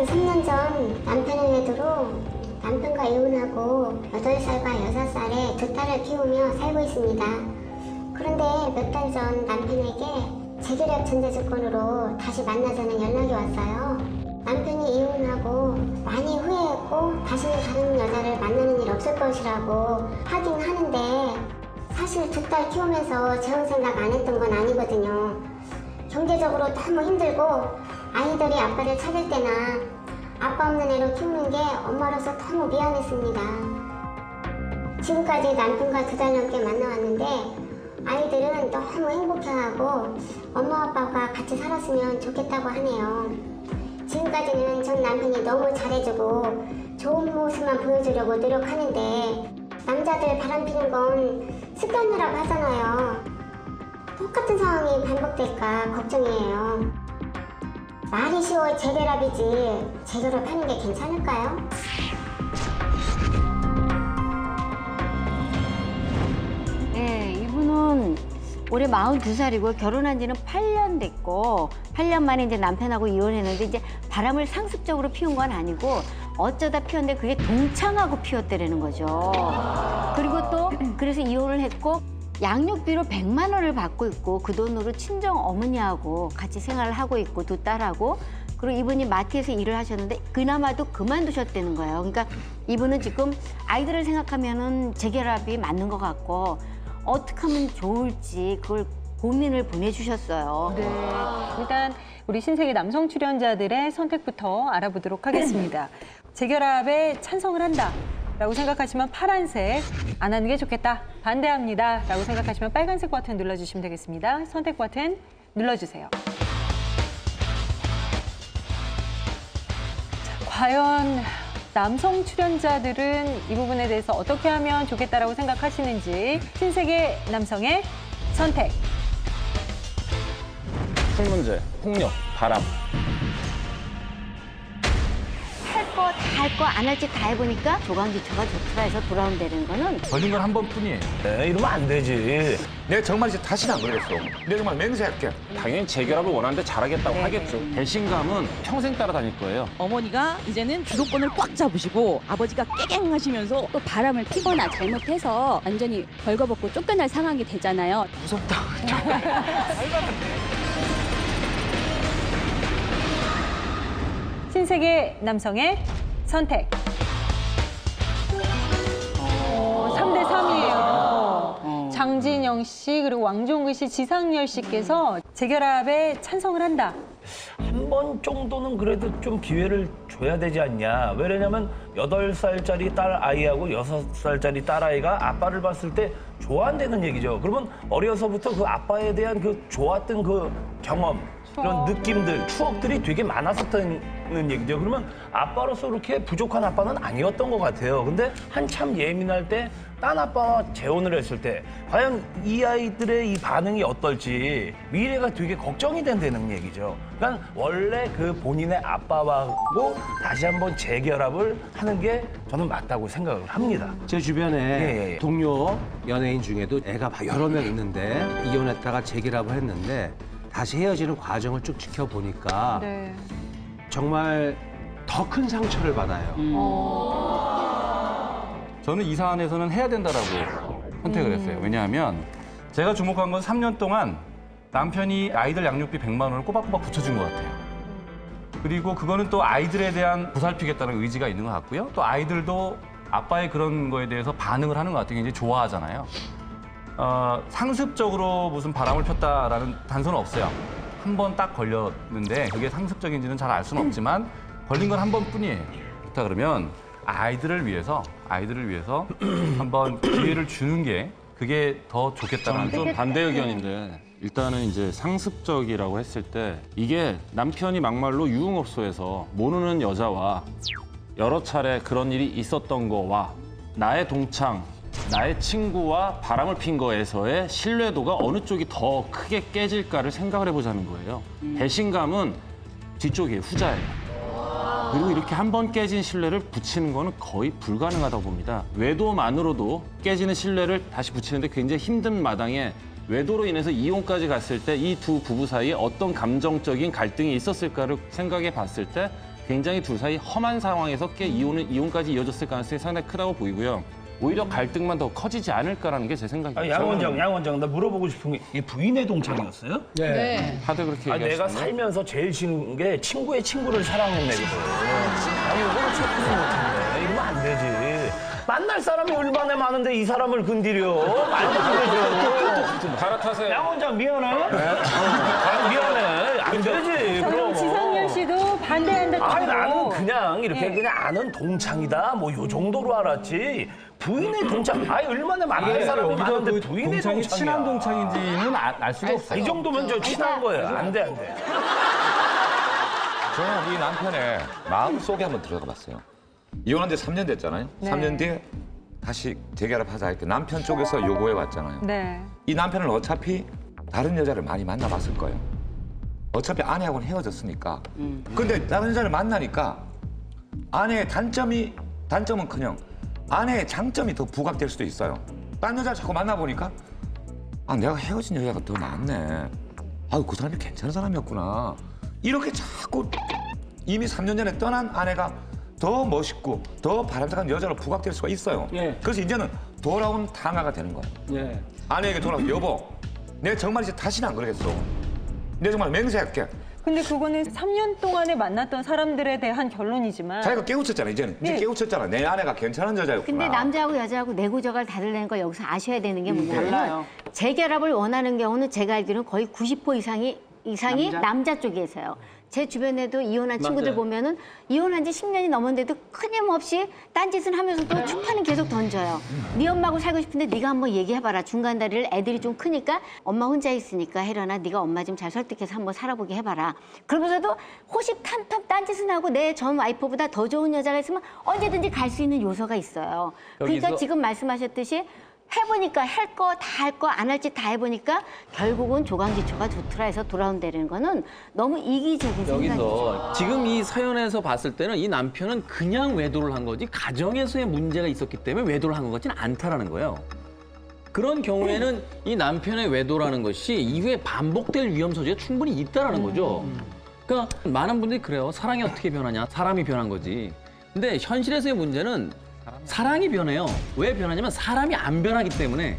한 3년 전 남편의 외도로 남편과 이혼하고 8살과 6살에 두 딸을 키우며 살고 있습니다. 그런데 몇 달 전 남편에게 재결합 전제 조건으로 다시 만나자는 연락이 왔어요. 남편이 이혼하고 많이 후회했고 다시는 다른 여자를 만나는 일 없을 것이라고 하긴 하는데 사실 두 딸 키우면서 재혼 생각 안 했던 건 아니거든요. 경제적으로 너무 힘들고 아이들이 아빠를 찾을 때나 아빠 없는 애로 키우는 게 엄마로서 너무 미안했습니다. 지금까지 남편과 2달 넘게 만나왔는데 아이들은 너무 행복해하고 엄마 아빠가 같이 살았으면 좋겠다고 하네요. 지금까지는 전 남편이 너무 잘해주고 좋은 모습만 보여주려고 노력하는데 남자들 바람피는 건 습관이라고 하잖아요. 똑같은 상황이 반복될까 걱정이에요. 말이 쉬워 재결합이지 재결합하는 게 괜찮을까요? 네, 이분은 올해 42살이고 결혼한 지는 8년 됐고 8년 만에 이제 남편하고 이혼했는데 이제 바람을 상습적으로 피운 건 아니고 어쩌다 피웠는데 그게 동창하고 피웠다라는 거죠. 그리고 또 그래서 이혼을 했고 양육비로 100만 원을 받고 있고 그 돈으로 친정 어머니하고 같이 생활을 하고 있고 두 딸하고 그리고 이분이 마트에서 일을 하셨는데 그나마도 그만두셨다는 거예요. 그러니까 이분은 지금 아이들을 생각하면은 재결합이 맞는 것 같고 어떻게 하면 좋을지 그걸 고민을 보내주셨어요. 네, 일단 우리 신세계 남성 출연자들의 선택부터 알아보도록 하겠습니다. 재결합에 찬성을 한다라고 생각하시면 파란색, 안 하는 게 좋겠다, 반대합니다라고 생각하시면 빨간색 버튼 눌러주시면 되겠습니다. 선택 버튼 눌러주세요. 자, 과연 남성 출연자들은 이 부분에 대해서 어떻게 하면 좋겠다라고 생각하시는지 신세계 남성의 선택. 술 문제, 폭력, 바람. 할 거 다 할 거 안 할지 다 해보니까 조강지처가 좋더라 해서 돌아온다는 거는 걸린 건 한 번뿐이에요. 이러면 안 되지. 내가 정말 이제 다시는 안 그러겠어. 내가 정말 맹세할게. 당연히 재결합을 원하는데 잘하겠다고 네. 하겠죠. 배신감은 평생 따라다닐 거예요. 어머니가 이제는 주도권을 꽉 잡으시고 아버지가 깨갱하시면서 또 바람을 피거나 잘못해서 완전히 벌거벗고 쫓겨날 상황이 되잖아요. 무섭다. 신세계 남성의 선택. 3대 3이에요. 장진영 씨 그리고 왕종근 씨, 지상렬 씨께서 재결합에 찬성을 한다. 한 번 정도는 그래도 좀 기회를 줘야 되지 않냐. 왜냐면 8살짜리 딸 아이하고 6살짜리 딸 아이가 아빠를 봤을 때 좋아한다는 얘기죠. 그러면 어려서부터 그 아빠에 대한 그 좋았던 그 경험, 그런 느낌들, 추억들이 되게 많았었다는 얘기죠. 그러면 아빠로서 그렇게 부족한 아빠는 아니었던 것 같아요. 근데 한참 예민할 때 딴 아빠와 재혼을 했을 때 과연 이 아이들의 이 반응이 어떨지 미래가 되게 걱정이 된다는 얘기죠. 그러니까 원래 그 본인의 아빠하고 다시 한번 재결합을 하는 게 저는 맞다고 생각을 합니다. 제 주변에 예. 동료 연예인 중에도 애가 여러 명 있는데 이혼했다가 재결합을 했는데 다시 헤어지는 과정을 쭉 지켜보니까 네. 정말 더 큰 상처를 받아요. 저는 이 사안에서는 해야 된다라고 선택을 했어요. 왜냐하면 제가 주목한 건 3년 동안 남편이 아이들 양육비 100만 원을 꼬박꼬박 붙여준 것 같아요. 그리고 그거는 또 아이들에 대한 보살피겠다는 의지가 있는 것 같고요. 또 아이들도 아빠의 그런 거에 대해서 반응을 하는 것 같아요. 굉장히 좋아하잖아요. 상습적으로 무슨 바람을 폈다라는 단서는 없어요. 한 번 딱 걸렸는데 그게 상습적인지는 잘 알 수는 없지만 걸린 건 한 번뿐이에요. 그렇다 그러면 아이들을 위해서 한번 기회를 주는 게 그게 더 좋겠다는 좀 반대 의견인데 일단은 이제 상습적이라고 했을 때 이게 남편이 막말로 유흥업소에서 모르는 여자와 여러 차례 그런 일이 있었던 거와 나의 동창, 나의 친구와 바람을 핀 거에서의 신뢰도가 어느 쪽이 더 크게 깨질까를 생각을 해보자는 거예요. 배신감은 뒤쪽이에요, 후자예요. 그리고 이렇게 한 번 깨진 신뢰를 붙이는 거는 거의 불가능하다고 봅니다. 외도만으로도 깨지는 신뢰를 다시 붙이는데 굉장히 힘든 마당에 외도로 인해서 이혼까지 갔을 때 이 두 부부 사이에 어떤 감정적인 갈등이 있었을까를 생각해 봤을 때 굉장히 둘 사이 험한 상황에서 이혼까지 이어졌을 가능성이 상당히 크다고 보이고요. 오히려 갈등만 더 커지지 않을까라는 게 제 생각입니다. 양 원장, 나 물어보고 싶은 게 이게 부인의 동창이었어요? 네. 다들 그렇게 내가 얘기하시는데 살면서 제일 싫은 게 친구의 친구를 사랑하는 애거든. 아니, 이거는 체크를 못했네. 이러면 안 되지. 만날 사람이 얼마나 많은데 이 사람을 건드려. 말도 안 되죠. 갈아타세요. 양 원장 미안해. 미안해. 안 되지. 그럼 그럼. 지상렬 씨도 반대한다. 아니 나는 그냥 이렇게 네. 그냥 아는 동창이다 뭐 요 정도로 알았지 부인의 동창 아니 얼마나 만날 사람이 많은데 부인의 동창이 동창이야 친한 동창인지는 알 수가 없어요. 이 정도면 저 친한 거예요 안돼 저는 이 남편의 마음 속에 한번 들어가 봤어요. 이혼한 지 3년 됐잖아요. 네. 3년 뒤에 다시 재결합하자 이렇게 남편 쪽에서 요구해 왔잖아요. 네. 이 남편은 어차피 다른 여자를 많이 만나봤을 거예요. 어차피 아내하고는 헤어졌으니까. 근데 다른 여자를 만나니까 아내의 단점은커녕 아내의 장점이 더 부각될 수도 있어요. 딴 여자를 자꾸 만나보니까 아 내가 헤어진 여자가 더 낫네. 아유 그 사람이 괜찮은 사람이었구나. 이렇게 자꾸 이미 3년 전에 떠난 아내가 더 멋있고 더 바람직한 여자로 부각될 수가 있어요. 예. 그래서 이제는 돌아온 탕화가 되는 거예요. 예. 아내에게 돌아와서 여보 내가 정말 이제 다시는 안 그러겠어. 내가 정말 맹세할게. 근데 그거는 3년 동안에 만났던 사람들에 대한 결론이지만 자기가 깨우쳤잖아 이제는. 이제 예. 깨우쳤잖아. 내 아내가 괜찮은 여자였구나. 근데 남자하고 여자하고 내구저갈 다르다는 걸 여기서 아셔야 되는 게 뭐냐면 재결합을 원하는 경우는 제가 알기로는 거의 90% 이상이 남자 쪽에서요. 제 주변에도 이혼한 친구들 보면은 이혼한 지 10년이 넘었는데도 끊임없이 딴짓을 하면서도 추판은 계속 던져요. 네 엄마하고 살고 싶은데 네가 한번 얘기해봐라. 중간 다리를 애들이 좀 크니까 엄마 혼자 있으니까 혜련아 네가 엄마 좀 잘 설득해서 한번 살아보게 해봐라. 그러면서도 호시탐탐 딴짓은 하고 내 전 와이프보다 더 좋은 여자가 있으면 언제든지 갈 수 있는 요소가 있어요. 그러니까 지금 말씀하셨듯이 해보니까 할 거 다 할 거 안 할 짓 다 해보니까 결국은 조강지초가 좋더라 해서 돌아온다는 거는 너무 이기적인 생각이죠. 여기서 지금 이 사연에서 봤을 때는 이 남편은 그냥 외도를 한 거지 가정에서의 문제가 있었기 때문에 외도를 한 것 같지는 않다라는 거예요. 그런 경우에는 이 남편의 외도라는 것이 이후에 반복될 위험 소지가 충분히 있다라는 거죠. 그러니까 많은 분들이 그래요. 사랑이 어떻게 변하냐? 사람이 변한 거지. 근데 현실에서의 문제는 사랑이 변해요. 왜 변하냐면 사람이 안 변하기 때문에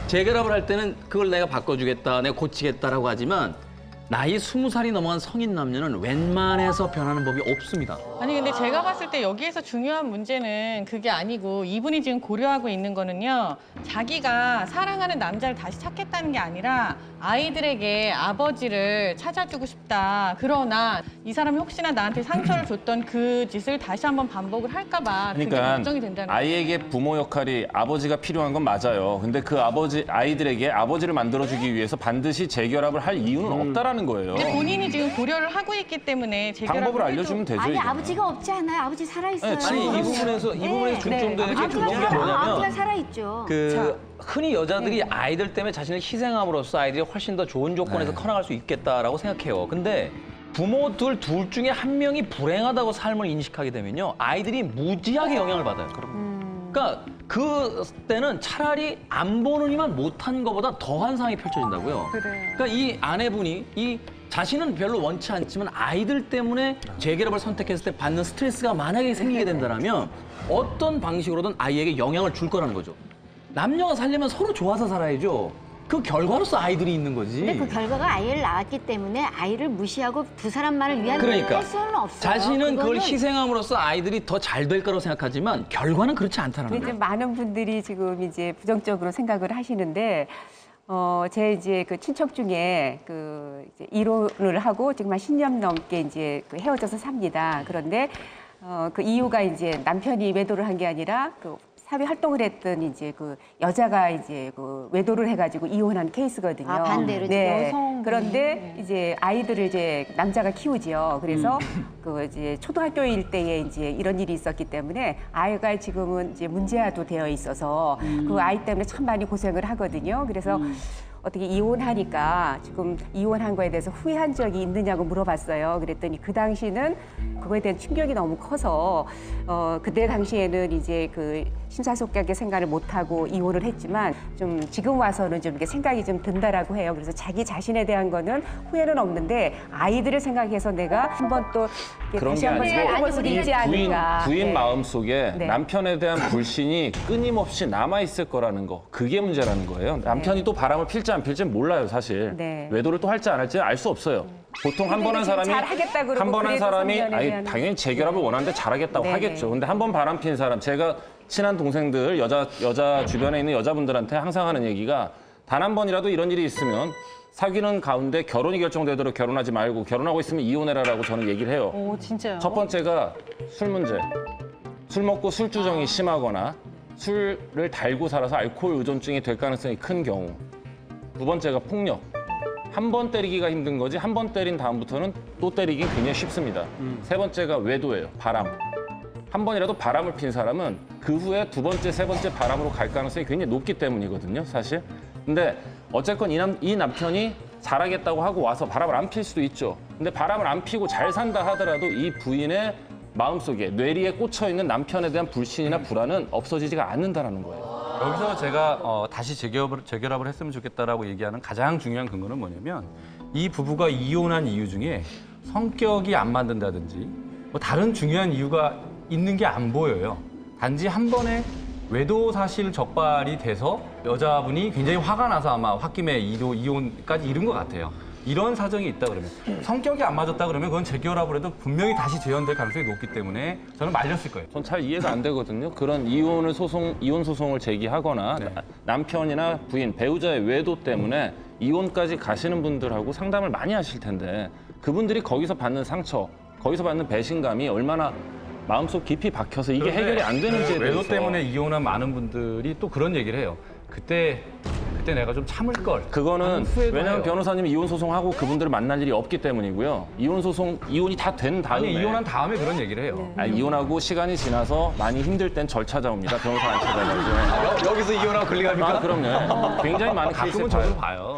재결합을 할 때는 그걸 내가 바꿔주겠다, 내가 고치겠다라고 하지만 나이 20살이 넘어간 성인 남녀는 웬만해서 변하는 법이 없습니다. 아니 근데 제가 봤을 때 여기에서 중요한 문제는 그게 아니고 이분이 지금 고려하고 있는 거는요. 자기가 사랑하는 남자를 다시 찾겠다는 게 아니라 아이들에게 아버지를 찾아주고 싶다. 그러나 이 사람이 혹시나 나한테 상처를 줬던 그 짓을 다시 한번 반복을 할까 봐 그게 그러니까 걱정이 된다는 아이에게 부모 역할이 아버지가 필요한 건 맞아요. 근데 그 아이들에게 아버지를 만들어주기 위해서 반드시 재결합을 할 이유는 없다라는 거예요. 근데 본인이 지금 고려를 하고 있기 때문에 재결합을 방법을 해도 알려주면 되죠. 아니 이거는. 아버지가 없지 않아요. 아버지 살아있어요. 아니 이 부분에서 중점되는 게 그런 게 아버지가 뭐냐면 살아있죠. 그 흔히 여자들이 아이들 때문에 자신을 희생함으로써 아이들이 훨씬 더 좋은 조건에서 커나갈 수 있겠다라고 생각해요. 근데 부모들 둘 중에 한 명이 불행하다고 삶을 인식하게 되면요. 아이들이 무지하게 영향을 받아요. 그러니까 그 때는 차라리 안 보느니만 못한 것보다 더한 상황이 펼쳐진다고요. 그러니까 이 아내분이 이 자신은 별로 원치 않지만 아이들 때문에 재결합을 선택했을 때 받는 스트레스가 만약에 생기게 된다면 어떤 방식으로든 아이에게 영향을 줄 거라는 거죠. 남녀가 살려면 서로 좋아서 살아야죠. 그 결과로서 아이들이 있는 거지. 근데 그 결과가 아이를 낳았기 때문에 아이를 무시하고 두 사람만을 위한 그러니까 할 수는 없어요. 자신은 그걸 그거는 희생함으로써 아이들이 더 잘 될 거라고 생각하지만 결과는 그렇지 않다는 이제 거예요. 많은 분들이 지금 이제 부정적으로 생각을 하시는데 제 이제 그 친척 중에 그 이제 이혼을 하고 지금 한 10년 넘게 이제 그 헤어져서 삽니다. 그런데 그 이유가 이제 남편이 외도를 한 게 아니라 그 사회 활동을 했던 이제 그 여자가 이제 그 외도를 해가지고 이혼한 케이스거든요. 아, 반대로 네. 여성분이. 그런데 이제 아이들을 이제 남자가 키우지요. 그래서 그 이제 초등학교일 때에 이제 이런 일이 있었기 때문에 아이가 지금은 이제 문제아도 되어 있어서 그 아이 때문에 참 많이 고생을 하거든요. 그래서 어떻게 이혼하니까 지금 이혼한 거에 대해서 후회한 적이 있느냐고 물어봤어요. 그랬더니 그 당시는 그거에 대한 충격이 너무 커서 그때 당시에는 이제 그 심사숙고하게 생각을 못하고 이혼을 했지만 좀 지금 와서는 좀 이렇게 생각이 좀 든다라고 해요. 그래서 자기 자신에 대한 거는 후회는 없는데 아이들을 생각해서 내가 한번 또 그런 다시 게 한번 아니고 생각해 볼 수도 있지 않을까. 부인 네. 마음속에 네. 남편에 대한 불신이 끊임없이 남아있을 거라는 거. 그게 문제라는 거예요. 남편이 또 바람을 필지 안 필지 몰라요, 사실. 네. 외도를 또 할지 안 할지 알 수 없어요. 보통 한 번 한 사람이 잘하겠다 그러고 한 번 한 그래도 사람이 성년에 아니 대한- 당연히 재결합을 원하는데 잘하겠다고 네. 하겠죠. 근데 한 번 바람 핀 사람 제가 친한 동생들 여자 주변에 있는 여자분들한테 항상 하는 얘기가 단 한 번이라도 이런 일이 있으면 사귀는 가운데 결혼이 결정되도록 결혼하지 말고 결혼하고 있으면 이혼해라라고 저는 얘기를 해요. 오, 진짜요? 첫 번째가 술 문제. 술 먹고 술주정이 심하거나 술을 달고 살아서 알코올 의존증이 될 가능성이 큰 경우. 두 번째가 폭력. 한 번 때리기가 힘든 거지 한 번 때린 다음부터는 또 때리긴 굉장히 쉽습니다. 세 번째가 외도예요. 바람. 한 번이라도 바람을 핀 사람은 그 후에 두 번째, 세 번째 바람으로 갈 가능성이 굉장히 높기 때문이거든요, 사실. 근데 어쨌건 이 남편이 잘하겠다고 하고 와서 바람을 안 필 수도 있죠. 근데 바람을 안 피고 잘 산다 하더라도 이 부인의 마음속에 뇌리에 꽂혀있는 남편에 대한 불신이나 불안은 없어지지가 않는다는 거예요. 여기서 제가 다시 재결합을 했으면 좋겠다라고 얘기하는 가장 중요한 근거는 뭐냐면 이 부부가 이혼한 이유 중에 성격이 안 맞는다든지 뭐 다른 중요한 이유가 있는 게 안 보여요. 단지 한 번에 외도 사실 적발이 돼서 여자분이 굉장히 화가 나서 아마 홧김에 이혼까지 이른 것 같아요. 이런 사정이 있다 그러면 성격이 안 맞았다 그러면 그건 재결합을 해도 분명히 다시 재현될 가능성이 높기 때문에 저는 말렸을 거예요. 전 잘 이해가 안 되거든요. 그런 이혼 소송을 제기하거나 네. 남편이나 부인, 배우자의 외도 때문에 이혼까지 가시는 분들하고 상담을 많이 하실 텐데 그분들이 거기서 받는 상처, 거기서 받는 배신감이 얼마나 마음속 깊이 박혀서 이게 해결이 안 되는지에 대해서 외도 때문에 이혼한 많은 분들이 또 그런 얘기를 해요. 그때 내가 좀 참을 걸. 그거는 후회도 왜냐하면 해요. 변호사님이 이혼 소송하고 그분들을 만날 일이 없기 때문이고요. 이혼이 다 된 다음에 아니 이혼한 다음에 그런 얘기를 해요. 아니, 이혼하고 시간이 지나서 많이 힘들 땐 절 찾아옵니다. 변호사 안 찾아가지고. 여기서 이혼하고 권리갑니까? 그럼요. 굉장히 많은 케이스를 가끔은 저도 봐요.